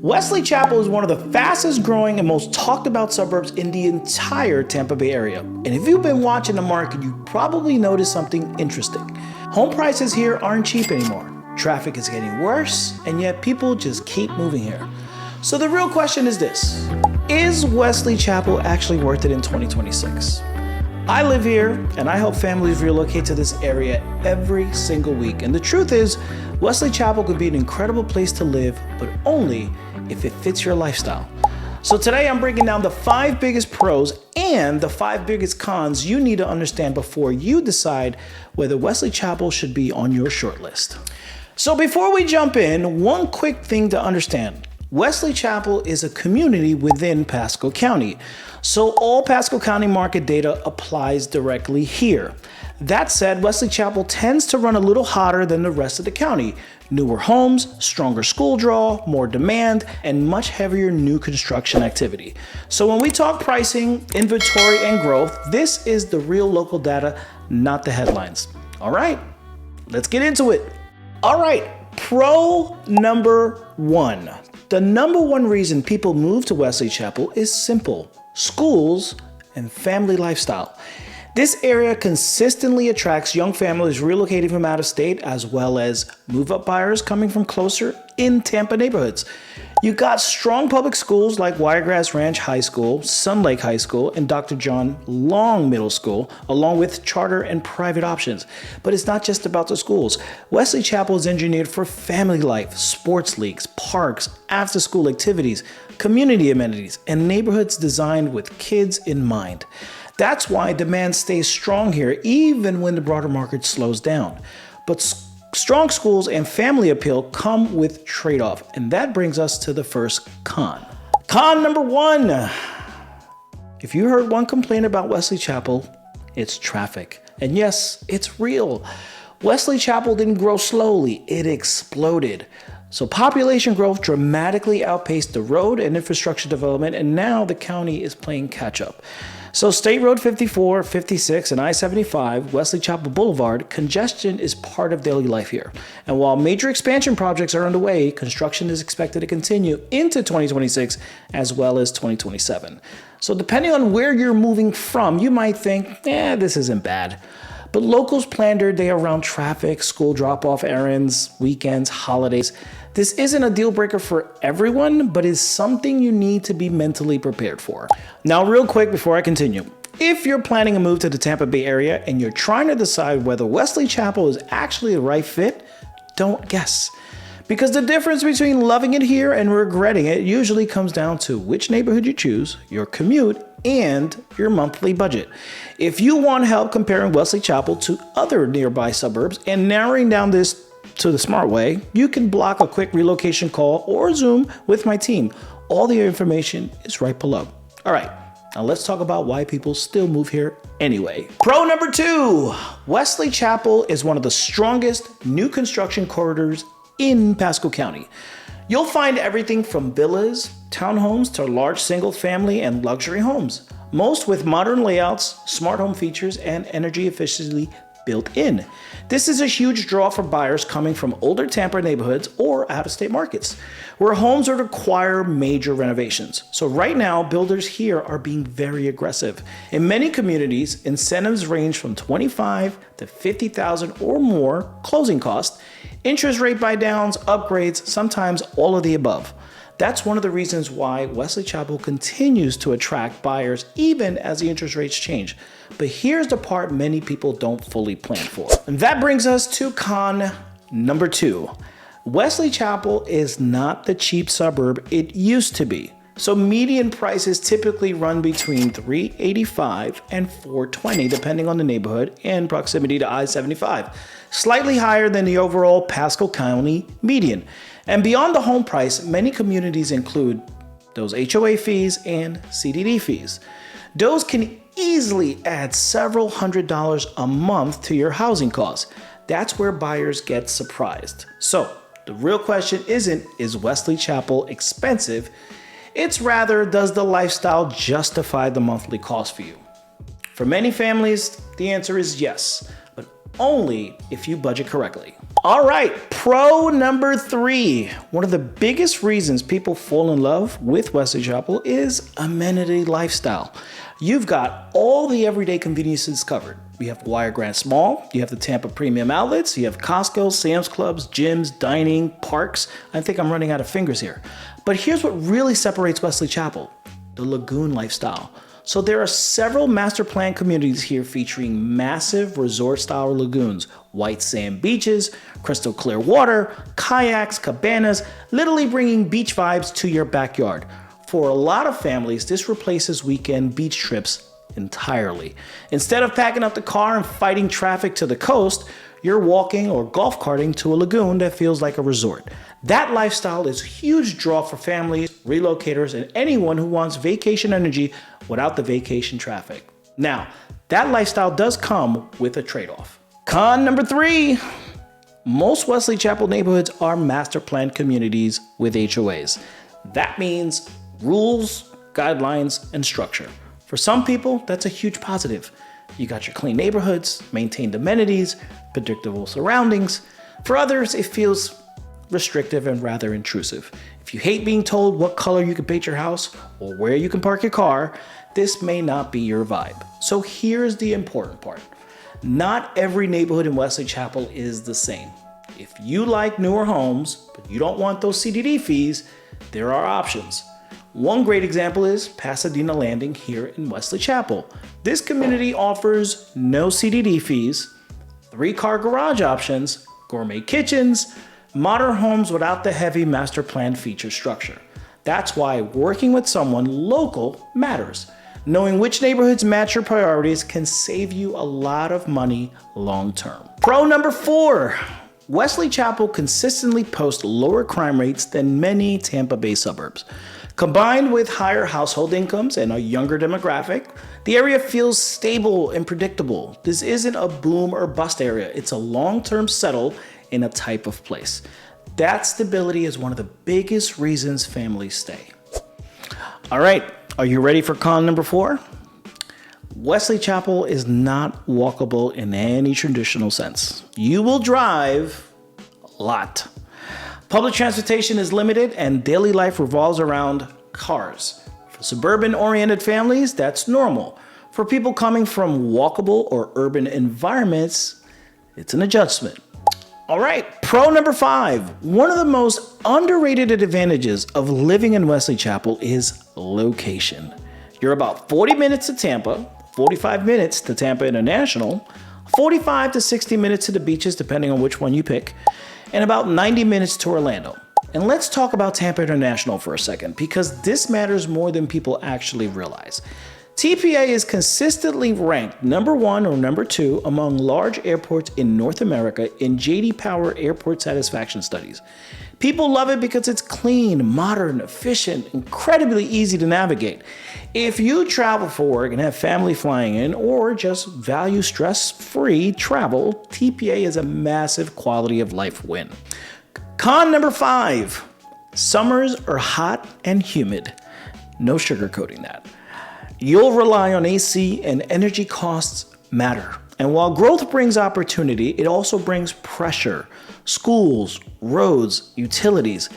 Wesley Chapel is one of the fastest growing and most talked about suburbs in the entire Tampa Bay area. And if you've been watching the market, you probably noticed something interesting. Home prices here aren't cheap anymore. Traffic is getting worse, and yet people just keep moving here. So the real question is this: is Wesley Chapel actually worth it in 2026? I live here and I help families relocate to this area every single week. And the truth is, Wesley Chapel could be an incredible place to live, but only if it fits your lifestyle. So today I'm breaking down the 5 biggest pros and the 5 biggest cons you need to understand before you decide whether Wesley Chapel should be on your short list. So before we jump in, one quick thing to understand. Wesley Chapel is a community within Pasco County, so all Pasco County market data applies directly here. That said, Wesley Chapel tends to run a little hotter than the rest of the county. Newer homes, stronger school draw, more demand, and much heavier new construction activity. So when we talk pricing, inventory, and growth, this is the real local data, not the headlines. All right, let's get into it. All right, pro number 1. The number 1 reason people move to Wesley Chapel is simple: schools and family lifestyle. This area consistently attracts young families relocating from out of state, as well as move-up buyers coming from closer in Tampa neighborhoods. You got strong public schools like Wiregrass Ranch High School, Sun Lake High School, and Dr. John Long Middle School, along with charter and private options. But it's not just about the schools. Wesley Chapel is engineered for family life, sports leagues, parks, after-school activities, community amenities, and neighborhoods designed with kids in mind. That's why demand stays strong here, even when the broader market slows down. But strong schools and family appeal come with trade-off, and that brings us to the first con. Con number 1. If you heard one complaint about Wesley Chapel, it's traffic. And yes, it's real. Wesley Chapel didn't grow slowly, it exploded. So population growth dramatically outpaced the road and infrastructure development, and now the county is playing catch up. So State Road 54, 56, and I-75, Wesley Chapel Boulevard, congestion is part of daily life here. And while major expansion projects are underway, construction is expected to continue into 2026 as well as 2027. So depending on where you're moving from, you might think, this isn't bad. But locals plan their day around traffic, school drop-off errands, weekends, holidays. This isn't a deal breaker for everyone, but is something you need to be mentally prepared for. Now, real quick before I continue, if you're planning a move to the Tampa Bay area and you're trying to decide whether Wesley Chapel is actually the right fit, don't guess. Because the difference between loving it here and regretting it usually comes down to which neighborhood you choose, your commute, and your monthly budget. If you want help comparing Wesley Chapel to other nearby suburbs and narrowing down this to the smart way, you can block a quick relocation call or Zoom with my team. All the information is right below. All right, now let's talk about why people still move here anyway. Pro number 2, Wesley Chapel is one of the strongest new construction corridors in Pasco County. You'll find everything from villas, townhomes, to large single family and luxury homes, most with modern layouts, smart home features, and energy efficiency built in. This is a huge draw for buyers coming from older Tampa neighborhoods or out-of-state markets, where homes would require major renovations. So right now, builders here are being very aggressive. In many communities, incentives range from $25,000 to $50,000 or more closing costs, interest rate buy-downs, upgrades, sometimes all of the above. That's one of the reasons why Wesley Chapel continues to attract buyers even as the interest rates change. But here's the part many people don't fully plan for. And that brings us to con number 2. Wesley Chapel is not the cheap suburb it used to be. So median prices typically run between $385 and $420 depending on the neighborhood and proximity to I-75, slightly higher than the overall Pasco County median. And beyond the home price, many communities include those HOA fees and CDD fees. Those can easily add several $100s a month to your housing costs. That's where buyers get surprised. So the real question isn't, is Wesley Chapel expensive? It's rather, does the lifestyle justify the monthly cost for you? For many families, the answer is yes, but only if you budget correctly. All right, pro number 3. One of the biggest reasons people fall in love with Wesley Chapel is amenity lifestyle. You've got all the everyday conveniences covered. You have Wire Grants Mall, you have the Tampa Premium Outlets, you have Costco, Sam's Clubs, gyms, dining, parks. I think I'm running out of fingers here. But here's what really separates Wesley Chapel: the Lagoon lifestyle. So there are several master plan communities here featuring massive resort-style lagoons, white sand beaches, crystal clear water, kayaks, cabanas, literally bringing beach vibes to your backyard. For a lot of families, this replaces weekend beach trips entirely. Instead of packing up the car and fighting traffic to the coast, you're walking or golf carting to a lagoon that feels like a resort. That lifestyle is a huge draw for families, relocators, and anyone who wants vacation energy without the vacation traffic. Now, that lifestyle does come with a trade-off. Con number 3. Most Wesley Chapel neighborhoods are master plan communities with HOAs. That means rules, guidelines, and structure. For some people, that's a huge positive. You got your clean neighborhoods, maintained amenities, predictable surroundings. For others, it feels restrictive and rather intrusive. If you hate being told what color you can paint your house or where you can park your car, this may not be your vibe. So here's the important part. Not every neighborhood in Wesley Chapel is the same. If you like newer homes, but you don't want those CDD fees, there are options. One great example is Pasadena Landing here in Wesley Chapel. This community offers no CDD fees, 3-car garage options, gourmet kitchens, modern homes without the heavy master plan feature structure. That's why working with someone local matters. Knowing which neighborhoods match your priorities can save you a lot of money long term. Pro number 4. Wesley Chapel consistently posts lower crime rates than many Tampa Bay suburbs. Combined with higher household incomes and a younger demographic, the area feels stable and predictable. This isn't a boom or bust area. It's a long-term settle in a type of place. That stability is one of the biggest reasons families stay. All right, are you ready for con number 4? Wesley Chapel is not walkable in any traditional sense. You will drive a lot. Public transportation is limited and daily life revolves around cars. For suburban-oriented families, that's normal. For people coming from walkable or urban environments, it's an adjustment. All right, pro number 5. One of the most underrated advantages of living in Wesley Chapel is location. You're about 40 minutes to Tampa, 45 minutes to Tampa International, 45 to 60 minutes to the beaches, depending on which one you pick, and about 90 minutes to Orlando. And let's talk about Tampa International for a second, because this matters more than people actually realize. TPA is consistently ranked number 1 or number 2 among large airports in North America in J.D. Power airport satisfaction studies. People love it because it's clean, modern, efficient, incredibly easy to navigate. If you travel for work and have family flying in, or just value stress-free travel, TPA is a massive quality of life win. Con number 5. Summers are hot and humid. No sugarcoating that. You'll rely on AC, and energy costs matter. And while growth brings opportunity, it also brings pressure. Schools, roads, utilities.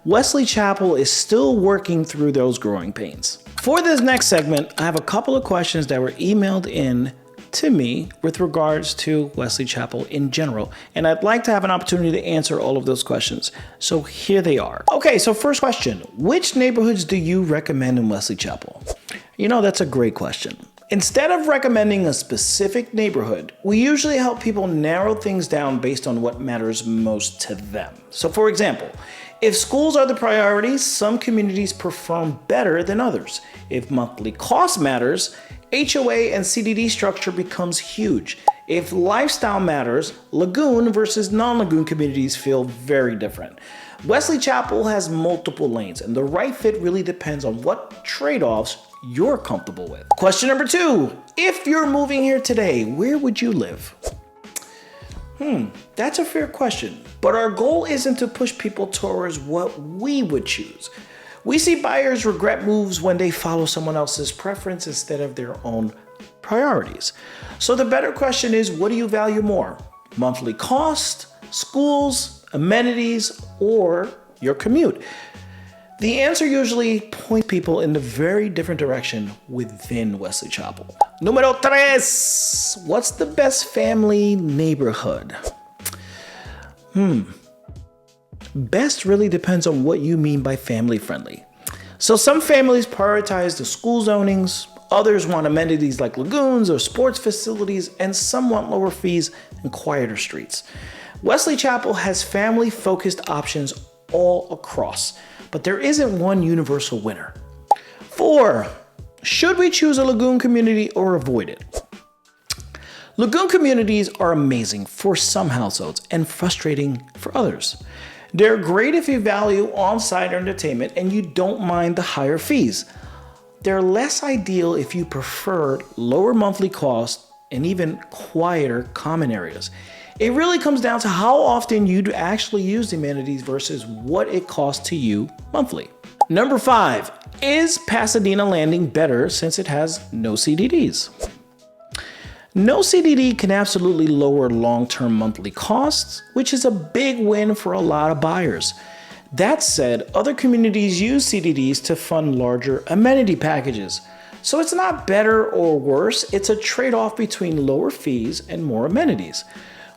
Wesley Chapel is still working through those growing pains. For this next segment, I have a couple of questions that were emailed in to me with regards to Wesley Chapel in general, and I'd like to have an opportunity to answer all of those questions. So here they are. Okay, so first question, which neighborhoods do you recommend in Wesley Chapel? You know, that's a great question. Instead of recommending a specific neighborhood, we usually help people narrow things down based on what matters most to them. So for example, if schools are the priority, some communities perform better than others. If monthly cost matters, HOA and CDD structure becomes huge. If lifestyle matters, Lagoon versus non-Lagoon communities feel very different. Wesley Chapel has multiple lanes, and the right fit really depends on what trade-offs you're comfortable with. Question number 2, if you're moving here today, where would you live? That's a fair question, but our goal isn't to push people towards what we would choose. We see buyers regret moves when they follow someone else's preference instead of their own priorities. So the better question is, what do you value more? Monthly cost, schools, amenities, or your commute? The answer usually points people in a very different direction within Wesley Chapel. Número 3. What's the best family neighborhood? Best really depends on what you mean by family friendly. So some families prioritize the school zonings, others want amenities like lagoons or sports facilities, and some want lower fees and quieter streets. Wesley Chapel has family-focused options all across, but there isn't one universal winner. 4. Should we choose a lagoon community or avoid it? Lagoon communities are amazing for some households and frustrating for others. They're great if you value on-site entertainment and you don't mind the higher fees. They're less ideal if you prefer lower monthly costs and even quieter common areas. It really comes down to how often you actually use the amenities versus what it costs to you monthly. Number 5, is Pasadena Landing better since it has no CDDs? No CDD can absolutely lower long-term monthly costs, which is a big win for a lot of buyers. That said, other communities use CDDs to fund larger amenity packages. So it's not better or worse, it's a trade-off between lower fees and more amenities.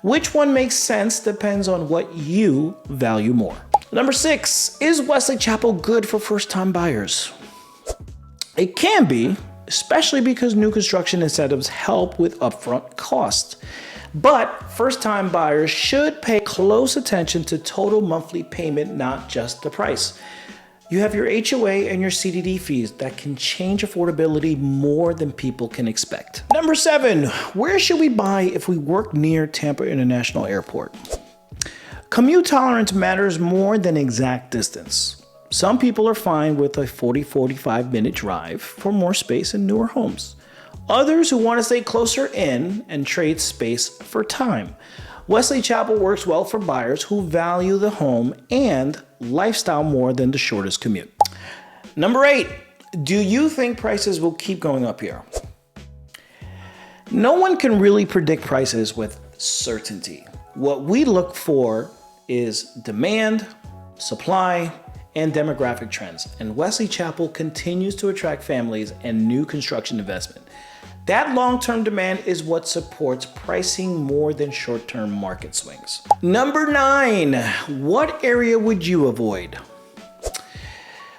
Which one makes sense depends on what you value more. Number 6, is Wesley Chapel good for first-time buyers? It can be, especially because new construction incentives help with upfront costs. But first-time buyers should pay close attention to total monthly payment, not just the price. You have your HOA and your CDD fees that can change affordability more than people can expect. Number 7, where should we buy if we work near Tampa International Airport? Commute tolerance matters more than exact distance. Some people are fine with a 40-45 minute drive for more space in newer homes. Others who want to stay closer in and trade space for time. Wesley Chapel works well for buyers who value the home and lifestyle more than the shortest commute. Number 8, do you think prices will keep going up here? No one can really predict prices with certainty. What we look for is demand, supply, and demographic trends, and Wesley Chapel continues to attract families and new construction investment. That long-term demand is what supports pricing more than short-term market swings. Number 9, what area would you avoid?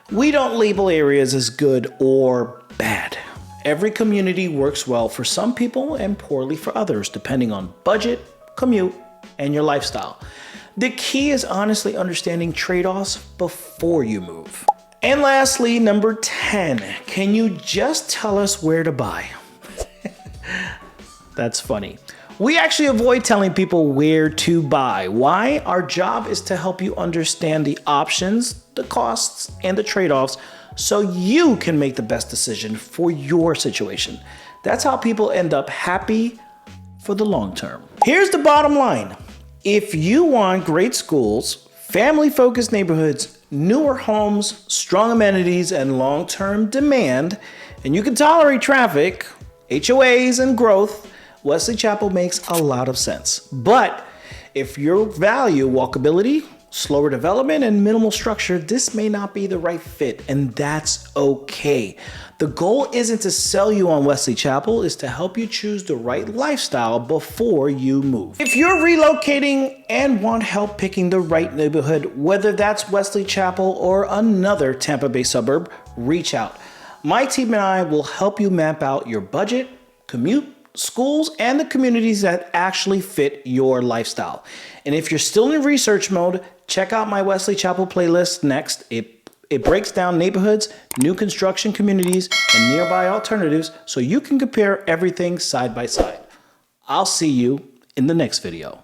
We don't label areas as good or bad. Every community works well for some people and poorly for others, depending on budget, commute, and your lifestyle. The key is honestly understanding trade-offs before you move. And lastly, number 10, can you just tell us where to buy? That's funny. We actually avoid telling people where to buy. Why? Our job is to help you understand the options, the costs, and the trade-offs so you can make the best decision for your situation. That's how people end up happy for the long term. Here's the bottom line. If you want great schools, family-focused neighborhoods, newer homes, strong amenities, and long-term demand, and you can tolerate traffic, HOAs, and growth, Wesley Chapel makes a lot of sense. But if you value walkability, slower development, and minimal structure, this may not be the right fit, and that's okay. The goal isn't to sell you on Wesley Chapel, it's to help you choose the right lifestyle before you move. If you're relocating and want help picking the right neighborhood, whether that's Wesley Chapel or another Tampa Bay suburb, reach out. My team and I will help you map out your budget, commute, schools, and the communities that actually fit your lifestyle. And if you're still in research mode, check out my Wesley Chapel playlist next. It breaks down neighborhoods, new construction communities, and nearby alternatives so you can compare everything side by side. I'll see you in the next video.